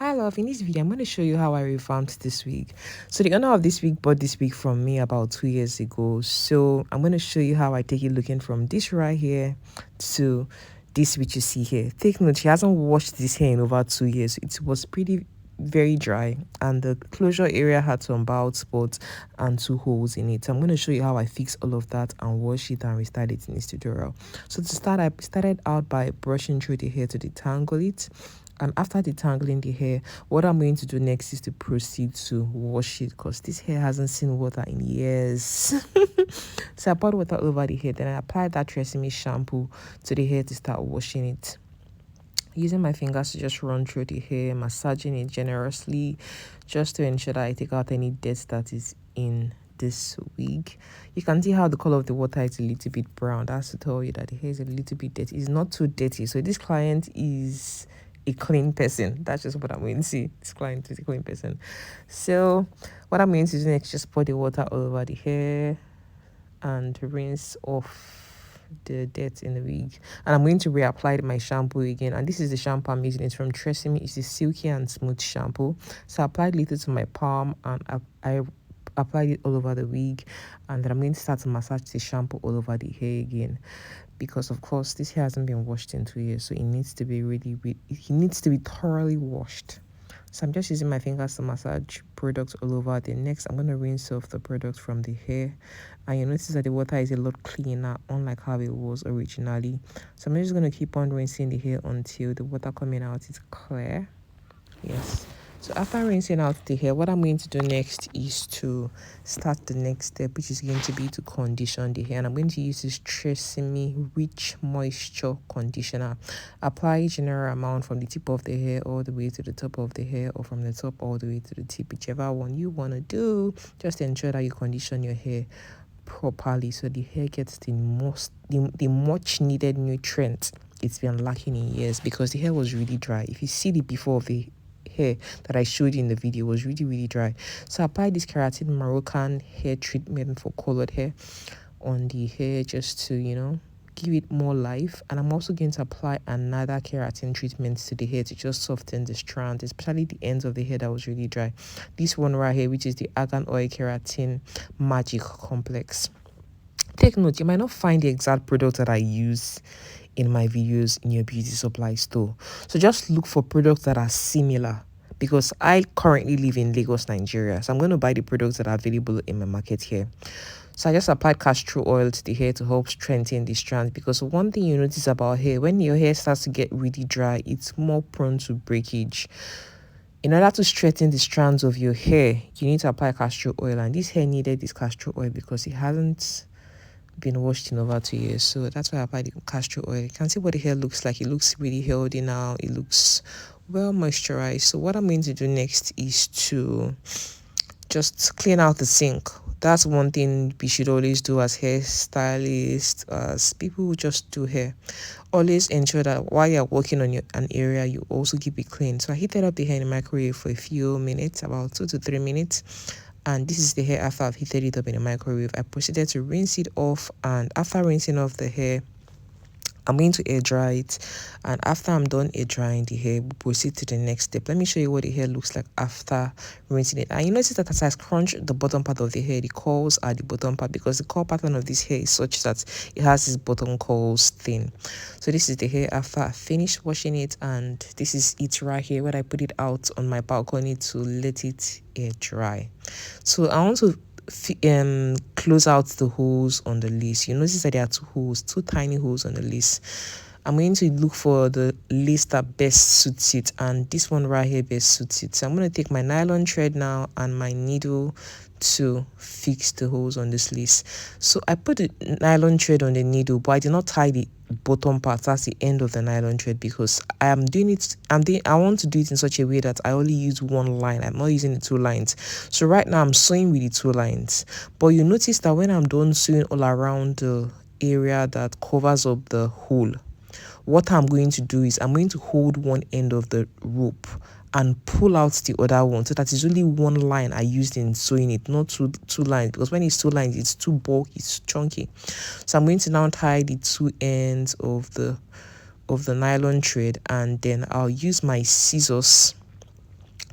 Hi love, in this video I'm going to show you how I revamped this wig. So the owner of this wig bought this wig from me about 2 years ago. So I'm going to show you how I take it looking from this right here to this which you see here. Take note, she hasn't washed this hair in over 2 years. It was pretty very dry and the closure area had some bald spots and 2 holes in it. So I'm going to show you how I fix all of that and wash it and restyle it in this tutorial. So to start, I started out by brushing through the hair to detangle it. And after detangling the hair, what I'm going to do next is to proceed to wash it because this hair hasn't seen water in years. So I poured water over the hair, then I applied that Tresemme shampoo to the hair to start washing it. Using my fingers to just run through the hair, massaging it generously just to ensure that I take out any dirt that is in this wig. You can see how the color of the water is a little bit brown. That's to tell you that the hair is a little bit dirty. It's not too dirty. So this client is a clean person. That's just what I'm going to see. This client is a clean person. So what I'm going to do next, just pour the water all over the hair and rinse off the dirt in the wig. And I'm going to reapply my shampoo again. And this is the shampoo I'm using. It's from Tresemme. It's a silky and smooth shampoo. So I applied little to my palm and I applied it all over the wig, and then I'm going to start to massage the shampoo all over the hair again, because of course this hair hasn't been washed in 2 years, so it needs to be thoroughly washed. So I'm just using my fingers to massage products all over. Then next I'm going to rinse off the product from the hair, and you notice that the water is a lot cleaner, unlike how it was originally. So I'm just going to keep on rinsing the hair until the water coming out is clear. Yes. So after rinsing out the hair, what I'm going to do next is to start the next step, which is going to be to condition the hair. And I'm going to use this Tresemme Rich Moisture Conditioner. Apply a general amount from the tip of the hair all the way to the top of the hair, or from the top all the way to the tip, whichever one you want to do. Just ensure that you condition your hair properly so the hair gets the much needed nutrient it's been lacking in years, because the hair was really dry. If you see the before of the hair that I showed you in the video, was really dry. So I applied this keratin Moroccan hair treatment for colored hair on the hair just to give it more life. And I'm also going to apply another keratin treatment to the hair to just soften the strands, especially the ends of the hair that was really dry. This one right here, which is the Argan Oil Keratin Magic Complex. Take note, you might not find the exact product that I use in my videos in your beauty supply store. So just look for products that are similar, because I currently live in Lagos, Nigeria. So I'm going to buy the products that are available in my market here. So I just applied castor oil to the hair to help strengthen the strands, because one thing you notice about hair, when your hair starts to get really dry, it's more prone to breakage. In order to straighten the strands of your hair, you need to apply castor oil, and this hair needed this castor oil because it hasn't been washed in over 2 years. So that's why I applied the castor oil. You can see what the hair looks like. It looks really healthy now. It looks well moisturized. So what I'm going to do next is to just clean out the sink. That's one thing we should always do as hairstylists, as people who just do hair. Always ensure that while you're working on an area, you also keep it clean. So I heated up the hair in the microwave for a few minutes, about 2 to 3 minutes. And this is the hair after I've heated it up in the microwave. I proceeded to rinse it off, and after rinsing off the hair, I'm going to air dry it. And after I'm done air drying the hair, we'll proceed to the next step. Let me show you what the hair looks like after rinsing it. And you notice that as I scrunch the bottom part of the hair, the curls are the bottom part, because the curl pattern of this hair is such that it has this bottom curls thing. So this is the hair after I finished washing it, and this is it right here where I put it out on my balcony to let it air dry. So I want to close out the holes on the lace. You notice that there are 2 holes, 2 tiny holes on the lace. I'm going to look for the lace that best suits it, and this one right here best suits it. So I'm going to take my nylon thread now and my needle to fix the holes on this lace. So I put the nylon thread on the needle, but I did not tie the bottom part. That's the end of the nylon thread, because I want to do it in such a way that I only use one line. I'm not using the 2 lines. So right now I'm sewing with the 2 lines, but you notice that when I'm done sewing all around the area that covers up the hole, what I'm going to do is I'm going to hold one end of the rope and pull out the other one, so that it's only one line I used in sewing it, not two lines, because when it's 2 lines, it's too bulky, it's chunky. So I'm going to now tie the 2 ends of the nylon thread, and then I'll use my scissors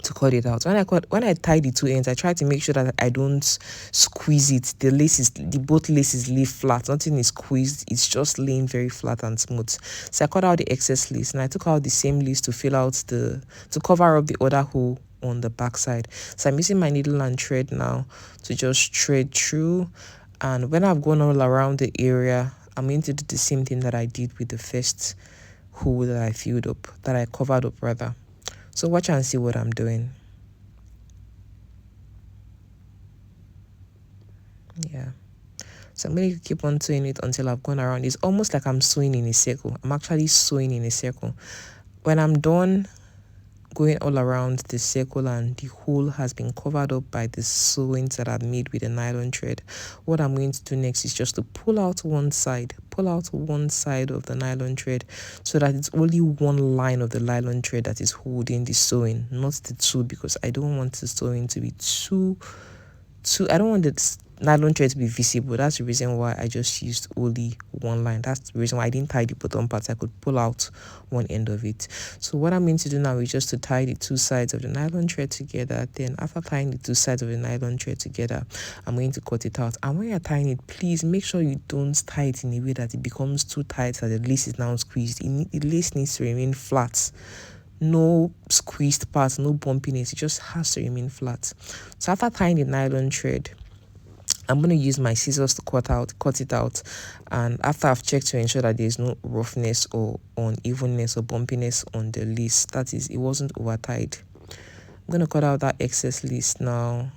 to cut it out. When I tie the two ends, I try to make sure that I don't squeeze it. Both laces lay flat. Nothing is squeezed. It's just laying very flat and smooth. So I cut out the excess lace, and I took out the same lace to cover up the other hole on the back side. So I'm using my needle and thread now to just thread through. And when I've gone all around the area, I'm going to do the same thing that I did with the first hole that I covered up rather. So watch and see what I'm doing. Yeah. So I'm going to keep on sewing it until I've gone around. It's almost like I'm sewing in a circle. I'm actually sewing in a circle. When I'm done going all around the circle and the hole has been covered up by the sewings that I've made with a nylon thread, what I'm going to do next is just to pull out one side of the nylon thread so that it's only one line of the nylon thread that is holding the sewing, not the two, because I don't want the sewing to be I don't want the nylon thread to be visible. That's the reason why I just used only one line. That's the reason why I didn't tie the bottom part. I could pull out one end of it. So what I'm going to do now is just to tie the two sides of the nylon thread together. Then after tying the two sides of the nylon thread together, I'm going to cut it out. And when you're tying it, please make sure you don't tie it in a way that it becomes too tight that the lace is now squeezed. The lace needs to remain flat. No squeezed parts, no bumpiness. It just has to remain flat. So after tying the nylon thread, I'm going to use my scissors to cut it out. And after I've checked to ensure that there's no roughness or unevenness or bumpiness on the lace, that is, it wasn't over tied. I'm going to cut out that excess lace now.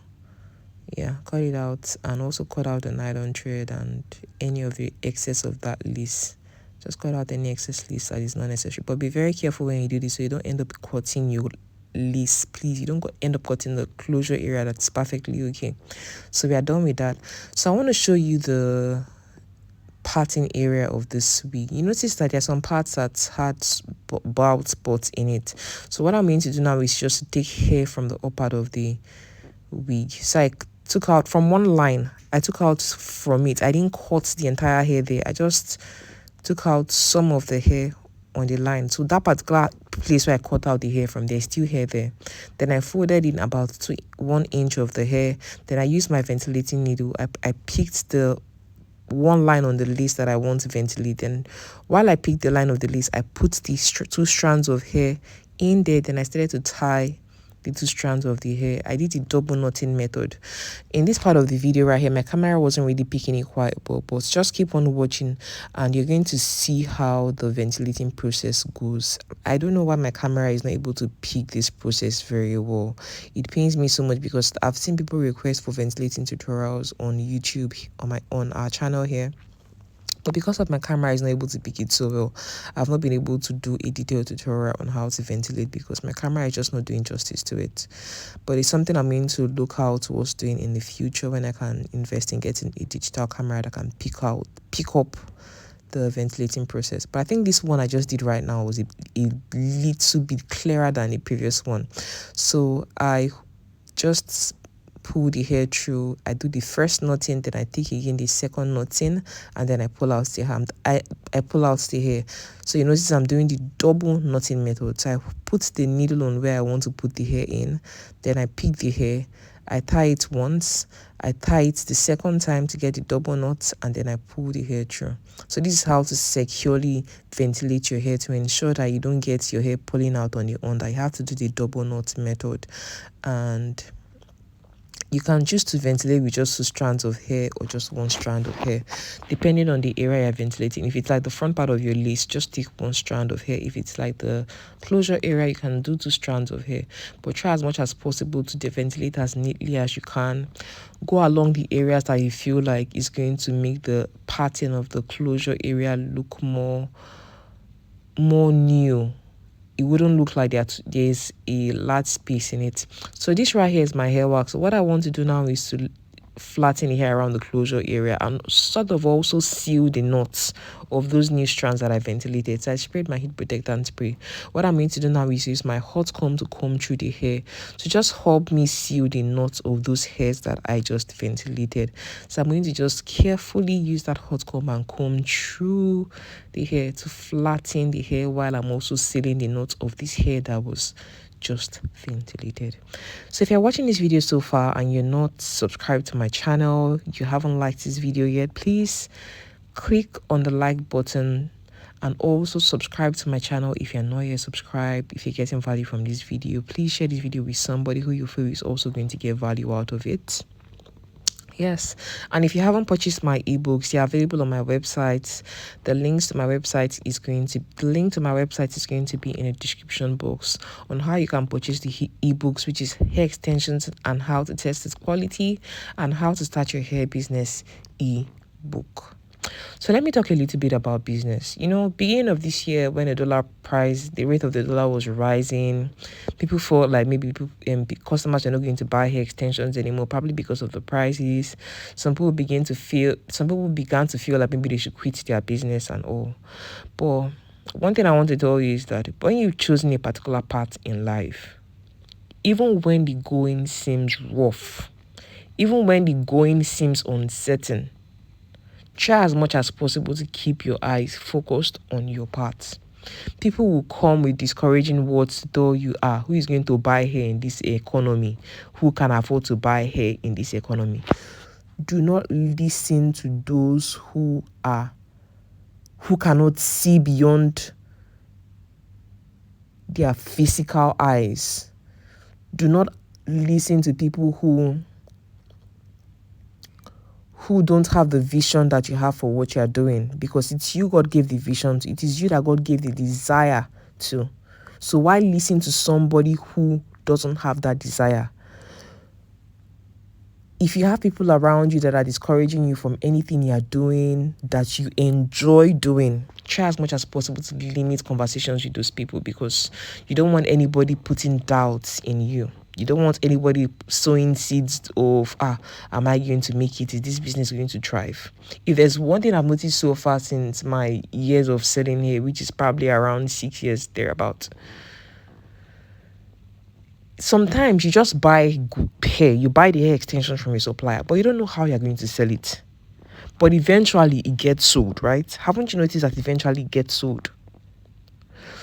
Yeah, cut it out, and also cut out the nylon thread and any of the excess of that lace. Just cut out any excess lace that is not necessary. But be very careful when you do this so you don't end up cutting your lace. Please, you don't end up cutting the closure area. That's perfectly okay. So we are done with that. So I want to show you the parting area of this wig. You notice that there are some parts that had bald spots in it. So what I'm going to do now is just to take hair from the upper part of the wig. So I took out from one line. I took out from it. I didn't cut the entire hair there. I just took out some of the hair on the line. So that particular place where I cut out the hair from, there's still hair there. Then I folded in about 1 inch of the hair. Then I used my ventilating needle. I picked the one line on the lace that I want to ventilate. Then while I picked the line of the lace, I put these 2 strands of hair in there. Then I started to tie the 2 strands of the hair. I did the double knotting method. In this part of the video right here, my camera wasn't really picking it quite well, but just keep on watching and you're going to see how the ventilating process goes. I don't know why my camera is not able to pick this process very well. It pains me so much because I've seen people request for ventilating tutorials on YouTube on our channel here. But because of my camera is not able to pick it so well, I've not been able to do a detailed tutorial on how to ventilate because my camera is just not doing justice to it. But it's something I'm going to look out towards doing in the future when I can invest in getting a digital camera that can pick up the ventilating process. But I think this one I just did right now was a little bit clearer than the previous one. So I just pull the hair through. I do the first knotting, then I take again the second knotting, and then I pull out the hand. I pull out the hair. So you notice I'm doing the double knotting method. So I put the needle on where I want to put the hair in, then I pick the hair, I tie it once, I tie it the second time to get the double knot, and then I pull the hair through. So this is how to securely ventilate your hair to ensure that you don't get your hair pulling out on the under. You have to do the double knot method, and you can choose to ventilate with just 2 strands of hair or just 1 strand of hair, depending on the area you're ventilating. If it's like the front part of your lace, just take 1 strand of hair. If it's like the closure area, you can do 2 strands of hair. But try as much as possible to ventilate as neatly as you can. Go along the areas that you feel like is going to make the pattern of the closure area look more new. It wouldn't look like there's a large space in it. So this right here is my hair wax. So what I want to do now is to flatten the hair around the closure area and sort of also seal the knots of those new strands that I ventilated. So I sprayed my heat protectant spray. What I'm going to do now is use my hot comb to comb through the hair to just help me seal the knots of those hairs that I just ventilated. So I'm going to just carefully use that hot comb and comb through the hair to flatten the hair while I'm also sealing the knots of this hair that was just ventilated. So if you're watching this video so far and you're not subscribed to my channel, you haven't liked this video yet, please click on the like button and also subscribe to my channel if you're not yet subscribed. If you're getting value from this video, please share this video with somebody who you feel is also going to get value out of it. Yes, and if you haven't purchased my ebooks, they're available on my website. The link to my website is going to be in the description box on how you can purchase the ebooks, which is hair extensions and how to test its quality and how to start your hair business ebook. So let me talk a little bit about business. Beginning of this year, when the rate of the dollar was rising, people thought like maybe customers are not going to buy hair extensions anymore, probably because of the prices. Some people began to feel like maybe they should quit their business and all. But one thing I want to tell you is that when you've chosen a particular path in life, even when the going seems rough, even when the going seems uncertain, try as much as possible to keep your eyes focused on your path. People will come with discouraging words to tell you, who is going to buy hair in this economy? Who can afford to buy hair in this economy? Do not listen to those who cannot see beyond their physical eyes. Do not listen to people who don't have the vision that you have for what you are doing, because it's you God gave the vision to. It is you that God gave the desire to. So why listen to somebody who doesn't have that desire? If you have people around you that are discouraging you from anything you are doing that you enjoy doing, try as much as possible to limit conversations with those people, because you don't want anybody putting doubts in you. You don't want anybody sowing seeds of, am I going to make it? Is this business going to thrive? If there's one thing I've noticed so far since my years of selling here, which is probably around 6 years thereabout, sometimes you just buy hair, you buy the hair extensions from a supplier, but you don't know how you're going to sell it. But eventually it gets sold, right? Haven't you noticed that eventually it gets sold?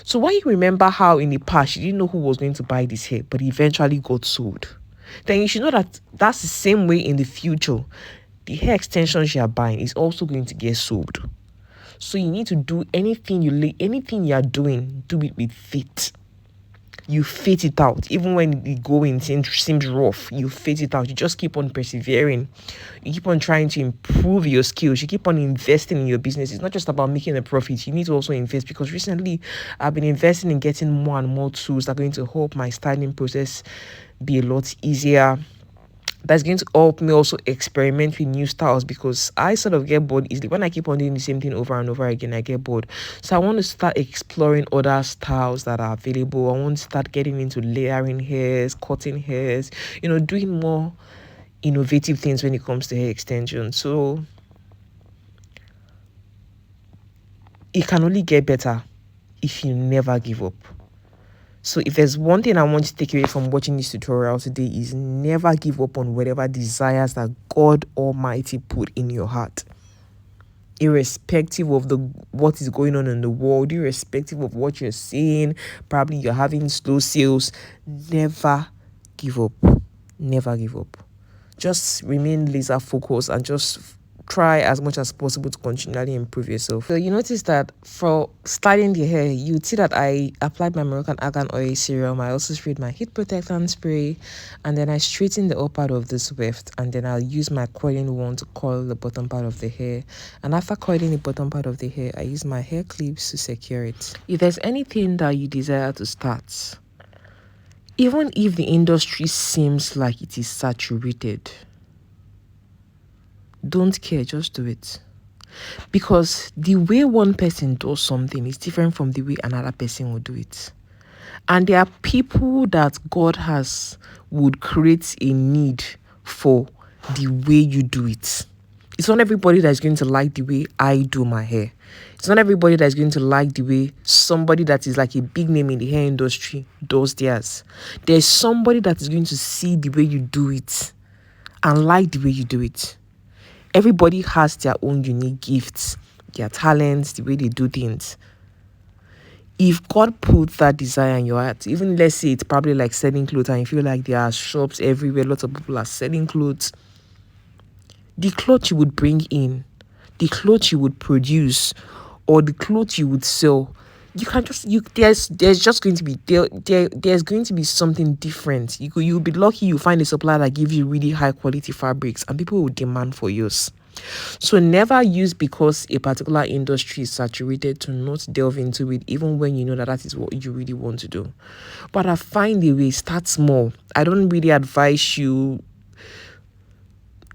So when you remember how in the past you didn't know who was going to buy this hair, but it eventually got sold, then you should know that that's the same way in the future. The hair extensions you are buying is also going to get sold. So you need to do anything you are doing, do it with faith. You fit it out. Even when the going seems rough, you fit it out. You just keep on persevering. You keep on trying to improve your skills. You keep on investing in your business. It's not just about making a profit. You need to also invest, because recently I've been investing in getting more and more tools that are going to help my styling process be a lot easier. That's going to help me also experiment with new styles, because I sort of get bored easily. When I keep on doing the same thing over and over again, I get bored. So I want to start exploring other styles that are available. I want to start getting into layering hairs, cutting hairs, doing more innovative things when it comes to hair extension. So it can only get better if you never give up. So if there's one thing I want to take away from watching this tutorial today, is never give up on whatever desires that God Almighty put in your heart. Irrespective of what is going on in the world, irrespective of what you're seeing, probably you're having slow sales, never give up. Never give up. Just remain laser focused and just try as much as possible to continually improve yourself. So you notice that for styling the hair, you would see that I applied my Moroccan Argan Oil Serum. I also sprayed my heat protectant spray, and then I straighten the upper part of this weft, and then I'll use my coiling wand to coil the bottom part of the hair. And after coiling the bottom part of the hair, I use my hair clips to secure it. If there's anything that you desire to start, even if the industry seems like it is saturated, don't care, just do it. Because the way one person does something is different from the way another person will do it. And there are people that God would create a need for the way you do it. It's not everybody that's going to like the way I do my hair. It's not everybody that's going to like the way somebody that is like a big name in the hair industry does theirs. There's somebody that is going to see the way you do it and like the way you do it. Everybody has their own unique gifts, their talents, the way they do things. If God put that desire in your heart, even let's say it's probably like selling clothes and you feel like there are shops everywhere, lots of people are selling clothes, the clothes you would bring in, the clothes you would produce, or the clothes you would sell, you can just there's just going to be there's going to be something different. You'll be lucky you find a supplier that gives you really high quality fabrics and people will demand for yours. So never use because a particular industry is saturated to not delve into it, even when you know that that is what you really want to do. But I find a way, start small. I don't really advise you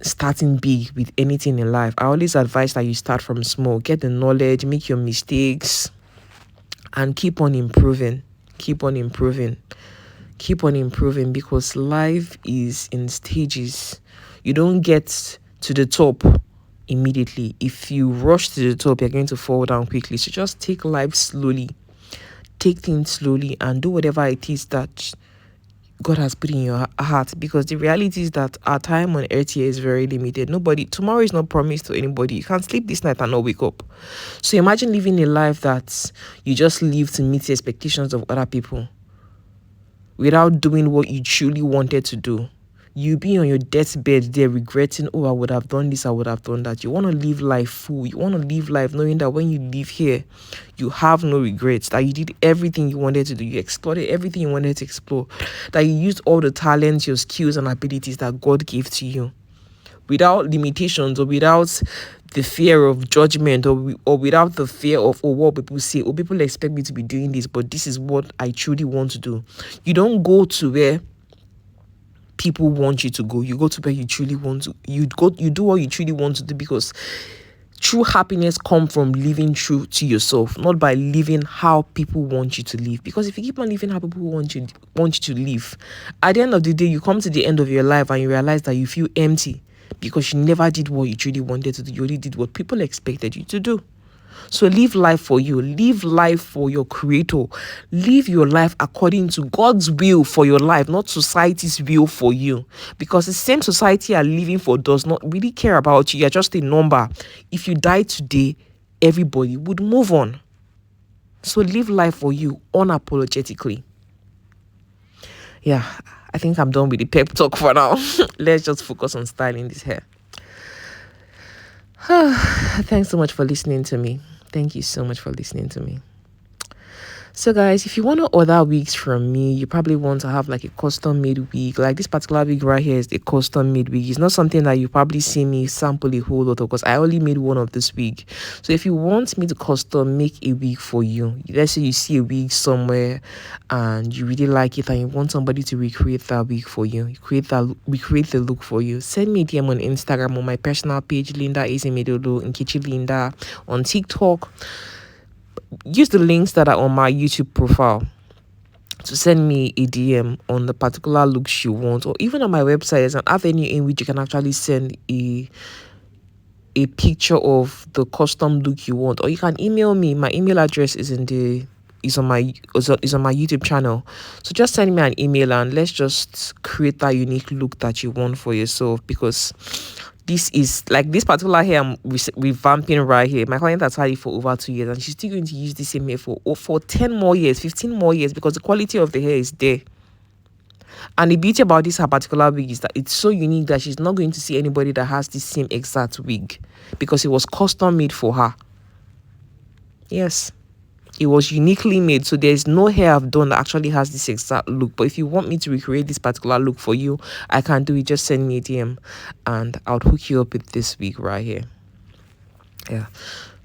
starting big with anything in life. I always advise that you start from small, get the knowledge, make your mistakes, and keep on improving. Keep on improving. Keep on improving, because life is in stages. You don't get to the top immediately. If you rush to the top, you're going to fall down quickly. So just take life slowly, take things slowly, and do whatever it is that God has put in your heart, because the reality is that our time on earth here is very limited. Tomorrow is not promised to anybody. You can't sleep this night and not wake up. So imagine living a life that you just live to meet the expectations of other people without doing what you truly wanted to do. You be on your deathbed there regretting, oh, I would have done this, I would have done that. You want to live life full. You want to live life knowing that when you leave here, you have no regrets, that you did everything you wanted to do. You explored everything you wanted to explore, that you used all the talents, your skills and abilities that God gave to you without limitations, or without the fear of judgment, or without the fear of, oh, what people say, or people expect me to be doing this, but this is what I truly want to do. You don't go to where people want you to go. You go to where you truly want to. You do what you truly want to do, because true happiness comes from living true to yourself, not by living how people want you to live. Because if you keep on living how people want you to live, at the end of the day, you come to the end of your life and you realize that you feel empty, because you never did what you truly wanted to do. You only did what people expected you to do. So live life for you. Live life for your creator. Live your life according to God's will for your life, not society's will for you. Because the same society you are living for does not really care about you. You're just a number. If you die today, everybody would move on. So live life for you unapologetically. Yeah, I think I'm done with the pep talk for now. Let's just focus on styling this hair. Thanks so much for listening to me. Thank you so much for listening to me. So guys, if you want to order wigs from me, you probably want to have like a custom made wig. Like this particular wig right here is a custom made wig. It's not something that you probably see me sample a whole lot of, because I only made one of this wig. So if you want me to custom make a wig for you, let's say you see a wig somewhere and you really like it and you want somebody to recreate that wig for you, recreate the look for you, send me a DM on Instagram, on my personal page, Linda Ezemedolo, Nkechi Linda, on TikTok. Use the links that are on my YouTube profile to send me a DM on the particular looks you want, or even on my website there's an avenue in which you can actually send a picture of the custom look you want, or you can email me. My email address is on my YouTube channel. So just send me an email and let's just create that unique look that you want for yourself, because this is like this particular hair I'm revamping right here. My client has had it for over 2 years and she's still going to use the same hair for 10 more years, 15 more years, because the quality of the hair is there. And the beauty about this her particular wig is that it's so unique that she's not going to see anybody that has the same exact wig, because it was custom made for her. Yes, it was uniquely made, so there's no hair I've done that actually has this exact look. But if you want me to recreate this particular look for you, I can do it. Just send me a DM and I'll hook you up with this wig right here. Yeah,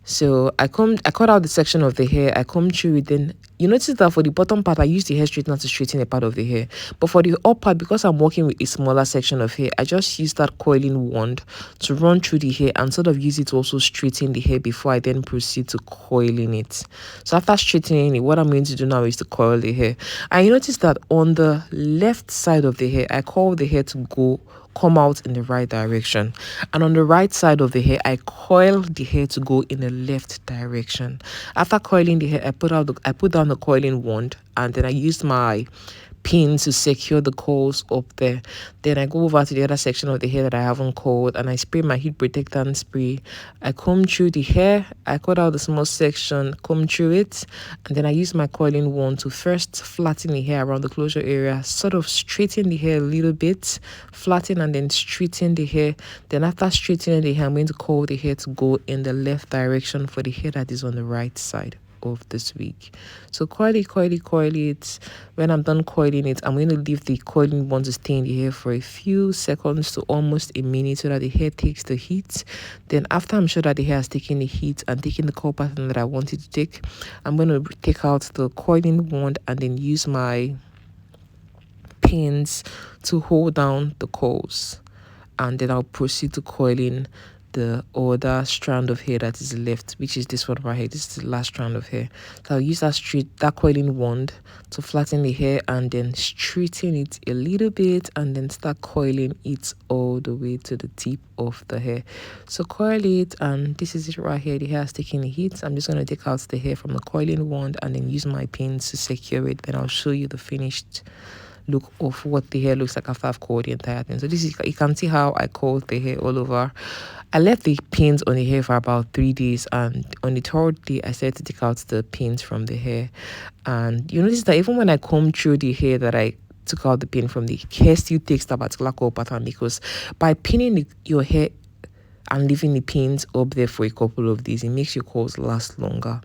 so I cut out the section of the hair, I combed through it. Then you notice that for the bottom part I used the hair straightener to straighten a part of the hair, but for the up part, because I'm working with a smaller section of hair, I just used that coiling wand to run through the hair and sort of use it to also straighten the hair before I then proceed to coiling it. So after straightening it, what I'm going to do now is to coil the hair. And you notice that on the left side of the hair, I coil the hair to come out in the right direction, and on the right side of the hair I coil the hair to go in the left direction. After coiling the hair, I put down the coiling wand, and then I used my pin to secure the coils up there. Then I go over to the other section of the hair that I haven't coiled, and I spray my heat protectant spray. I comb through the hair, I cut out the small section, comb through it, and then I use my coiling wand to first flatten the hair around the closure area, sort of straighten the hair a little bit, flatten and then straighten the hair. Then after straightening the hair, I'm going to coil the hair to go in the left direction for the hair that is on the right side of this wig. So coil it. When I'm done coiling it, I'm going to leave the coiling wand to stay in the hair for a few seconds to almost a minute so that the hair takes the heat. Then after I'm sure that the hair has taken the heat and taken the coil pattern that I want it to take, I'm going to take out the coiling wand and then use my pins to hold down the coils, and then I'll proceed to coiling the other strand of hair that is left, which is this one right here. This is the last strand of hair. So I'll use that coiling wand to flatten the hair and then straighten it a little bit and then start coiling it all the way to the tip of the hair. So coil it, and this is it right here. The hair is taking the heat. I'm just going to take out the hair from the coiling wand and then use my pins to secure it. Then I'll show you the finished look of what the hair looks like after I've coiled the entire thing. So this is, you can see how I coiled the hair all over. I left the pins on the hair for about 3 days, and on the 3rd day I started to take out the pins from the hair. And you notice that even when I comb through the hair that I took out the pin from, the hair still takes that particular coil pattern, because by pinning your hair and leaving the pins up there for a couple of days, it makes your coils last longer.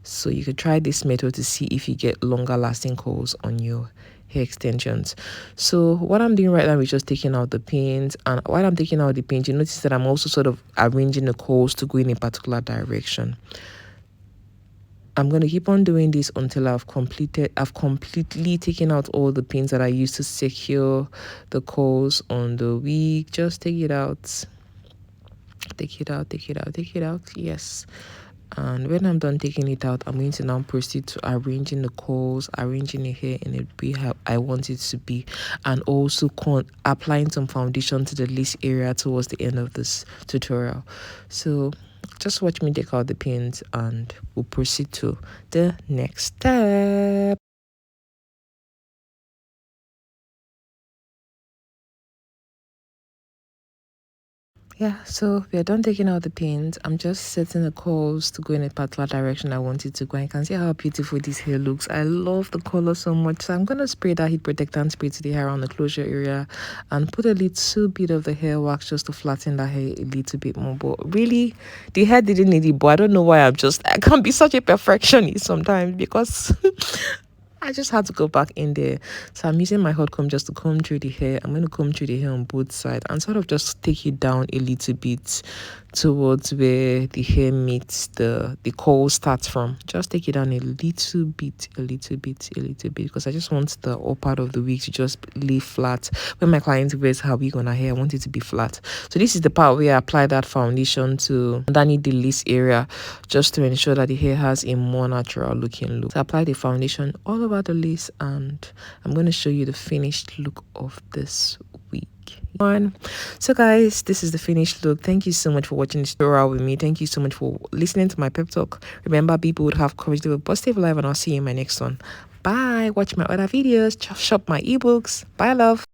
So you could try this method to see if you get longer lasting coils on your hair extensions. So what I'm doing right now is just taking out the pins, and while I'm taking out the pins, you notice that I'm also sort of arranging the coils to go in a particular direction. I'm going to keep on doing this until I've completely taken out all the pins that I used to secure the coils on the wig. Just take it out. Take it out. Yes. And when I'm done taking it out, I'm going to now proceed to arranging the coils, arranging the hair in a way how I want it to be, and also applying some foundation to the lace area towards the end of this tutorial. So just watch me take out the pins and we'll proceed to the next step. Yeah, so we are done taking out the pins. I'm just setting the coils to go in a particular direction I want it to go. And you can see how beautiful this hair looks. I love the color so much. So I'm going to spray that heat protectant spray to the hair around the closure area and put a little bit of the hair wax just to flatten that hair a little bit more. But really, the hair didn't need it, but I don't know why I can be such a perfectionist sometimes, because I just had to go back in there. So I'm using my hot comb just to comb through the hair. I'm going to comb through the hair on both sides and sort of just take it down a little bit towards where the hair meets the coil starts from. Just take it down a little bit, because I just want the upper part of the wig to just lay flat. When my client wears her wig on her hair, I want it to be flat. So this is the part where I apply that foundation to underneath the lace area, just to ensure that the hair has a more natural looking look. So apply the foundation all over the lace, and I'm going to show you the finished look of this wig. So guys, this is the finished look. Thank you so much for watching this tutorial with me. Thank you so much for listening to my pep talk. Remember, people would have courage to live a positive life, and I'll see you in my next one. Bye. Watch my other videos, shop my ebooks. Bye, love.